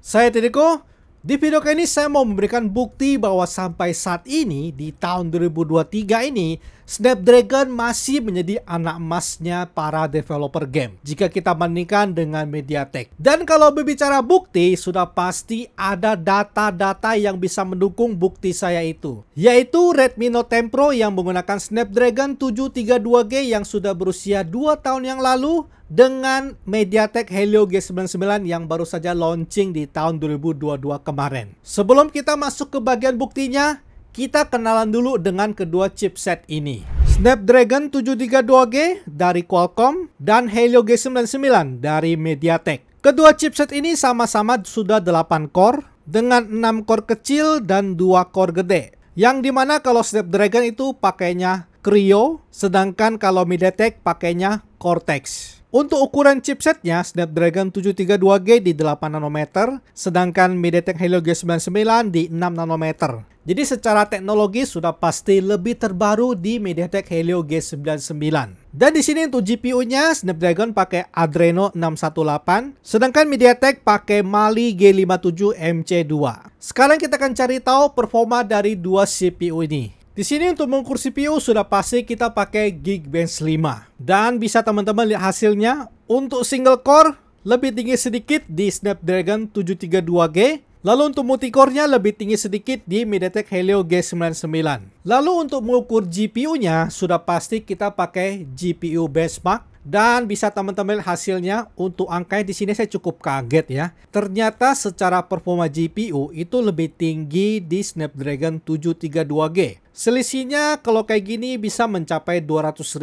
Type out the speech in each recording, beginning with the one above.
Saya Tidiko. Di video kali ini saya mau memberikan bukti bahwa sampai saat ini di tahun 2023 ini Snapdragon masih menjadi anak emasnya para developer game jika kita bandingkan dengan MediaTek. Dan kalau berbicara bukti, sudah pasti ada data-data yang bisa mendukung bukti saya itu, yaitu Redmi Note 10 Pro yang menggunakan Snapdragon 732G yang sudah berusia 2 tahun yang lalu dengan MediaTek Helio G99 yang baru saja launching di tahun 2022 kemarin. Sebelum kita masuk ke bagian buktinya, kita kenalan dulu dengan kedua chipset ini. Snapdragon 732G dari Qualcomm dan Helio G99 dari MediaTek. Kedua chipset ini sama-sama sudah 8 core dengan 6 core kecil dan 2 core gede. Yang dimana kalau Snapdragon itu pakainya Kryo, sedangkan kalau MediaTek pakainya Cortex. Untuk ukuran chipsetnya, Snapdragon 732G di 8 nanometer, sedangkan MediaTek Helio G99 di 6 nanometer. Jadi secara teknologi sudah pasti lebih terbaru di MediaTek Helio G99. Dan di sini untuk GPU-nya Snapdragon pakai Adreno 618, sedangkan MediaTek pakai Mali G57 MC2. Sekarang kita akan cari tahu performa dari dua CPU ini. Di sini untuk mengukur CPU sudah pasti kita pakai Geekbench 5. Dan bisa teman-teman lihat hasilnya. Untuk single core lebih tinggi sedikit di Snapdragon 732G. Lalu untuk multicore-nya lebih tinggi sedikit di MediaTek Helio G99. Lalu untuk mengukur GPU-nya sudah pasti kita pakai GPU benchmark. Dan bisa teman-teman lihat hasilnya. Untuk angkanya di sini saya cukup kaget ya. Ternyata secara performa GPU itu lebih tinggi di Snapdragon 732G. Selisihnya kalau kayak gini bisa mencapai 200.000.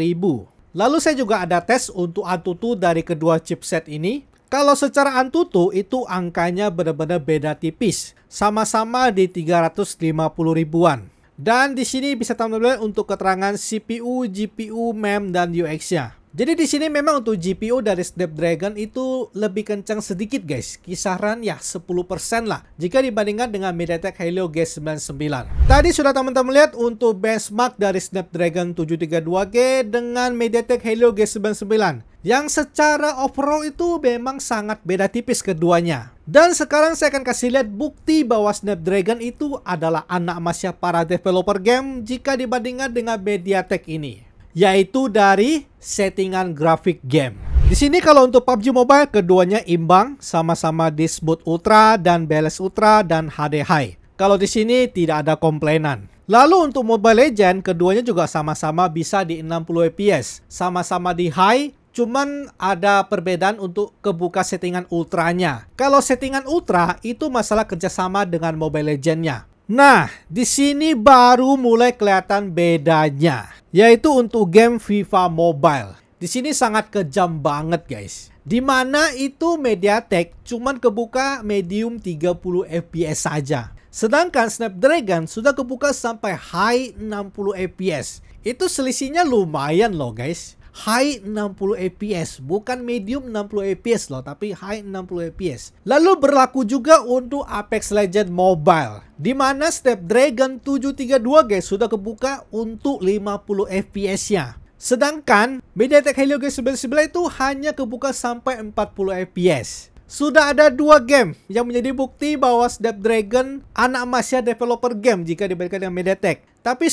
Lalu saya juga ada tes untuk Antutu dari kedua chipset ini. Kalau secara Antutu itu angkanya benar-benar beda tipis. Sama-sama di 350 ribuan. Dan di sini bisa teman-teman untuk keterangan CPU, GPU, MEM, dan UX-nya. Jadi di sini memang untuk GPU dari Snapdragon itu lebih kencang sedikit guys. Kisaran ya 10% lah jika dibandingkan dengan MediaTek Helio G99. Tadi sudah teman-teman lihat untuk benchmark dari Snapdragon 732G dengan MediaTek Helio G99. Yang secara overall itu memang sangat beda tipis keduanya. Dan sekarang saya akan kasih lihat bukti bahwa Snapdragon itu adalah anak emasnya para developer game jika dibandingkan dengan MediaTek ini. Yaitu dari settingan grafik game. Di sini kalau untuk PUBG Mobile keduanya imbang, sama-sama di Smooth Ultra dan Balance Ultra dan HD High. Kalau di sini tidak ada komplainan. Lalu untuk Mobile Legends keduanya juga sama-sama bisa di 60 fps, sama-sama di high. Cuman ada perbedaan untuk kebuka settingan ultranya. Kalau settingan ultra itu masalah kerjasama dengan Mobile Legends-nya. Nah, di sini baru mulai kelihatan bedanya, yaitu untuk game FIFA Mobile. Di sini sangat kejam banget guys. Dimana itu MediaTek cuman kebuka medium 30 fps saja. Sedangkan Snapdragon sudah kebuka sampai high 60 fps. Itu selisihnya lumayan loh guys. High 60 fps, bukan medium 60 fps loh, tapi high 60 fps. Lalu berlaku juga untuk Apex Legends Mobile, di mana Snapdragon 732G sudah kebuka untuk 50 fps-nya. Sedangkan MediaTek Helio G99 itu hanya kebuka sampai 40 fps. Sudah ada dua game yang menjadi bukti bahwa Snapdragon anak emasnya developer game jika dibandingkan dengan MediaTek. Tapi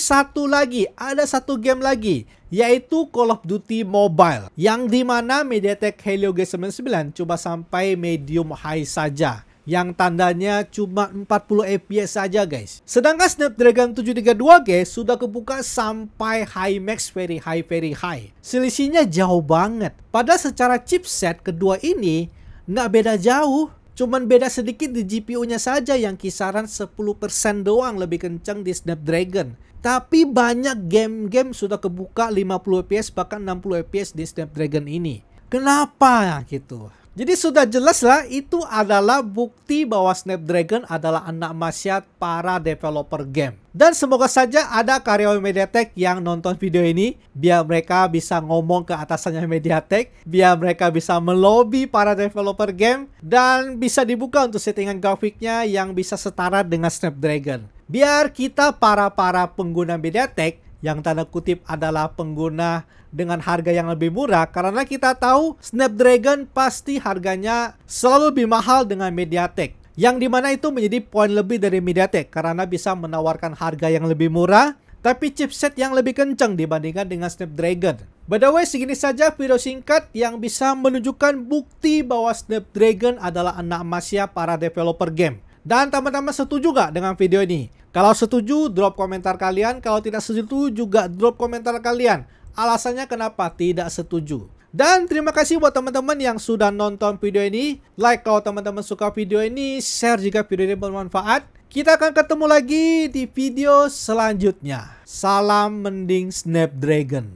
ada satu game lagi, yaitu Call of Duty Mobile, yang dimana MediaTek Helio G99 cuma sampai medium high saja, yang tandanya cuma 40 fps saja guys. Sedangkan Snapdragon 732G sudah kebuka sampai high max very high. Selisihnya jauh banget. Padahal secara chipset kedua ini nggak beda jauh, cuman beda sedikit di GPU-nya saja yang kisaran 10% doang lebih kencang di Snapdragon. Tapi banyak game-game sudah kebuka 50 fps bahkan 60 fps di Snapdragon ini. Kenapa gitu? Jadi sudah jelas lah itu adalah bukti bahwa Snapdragon adalah anak emasnya para developer game. Dan semoga saja ada karyawan MediaTek yang nonton video ini biar mereka bisa ngomong ke atasannya MediaTek, biar mereka bisa melobi para developer game dan bisa dibuka untuk settingan grafiknya yang bisa setara dengan Snapdragon. Biar kita para pengguna MediaTek yang tanda kutip adalah pengguna dengan harga yang lebih murah, karena kita tahu Snapdragon pasti harganya selalu lebih mahal dengan MediaTek. Yang dimana itu menjadi poin lebih dari MediaTek karena bisa menawarkan harga yang lebih murah, tapi chipset yang lebih kencang dibandingkan dengan Snapdragon. By the way, segini saja video singkat yang bisa menunjukkan bukti bahwa Snapdragon adalah anak emasnya para developer game. Dan teman-teman setuju gak dengan video ini? Kalau setuju, drop komentar kalian. Kalau tidak setuju juga drop komentar kalian. Alasannya kenapa tidak setuju. Dan terima kasih buat teman-teman yang sudah nonton video ini. Like kalau teman-teman suka video ini, share jika video ini bermanfaat. Kita akan ketemu lagi di video selanjutnya. Salam mending Snapdragon.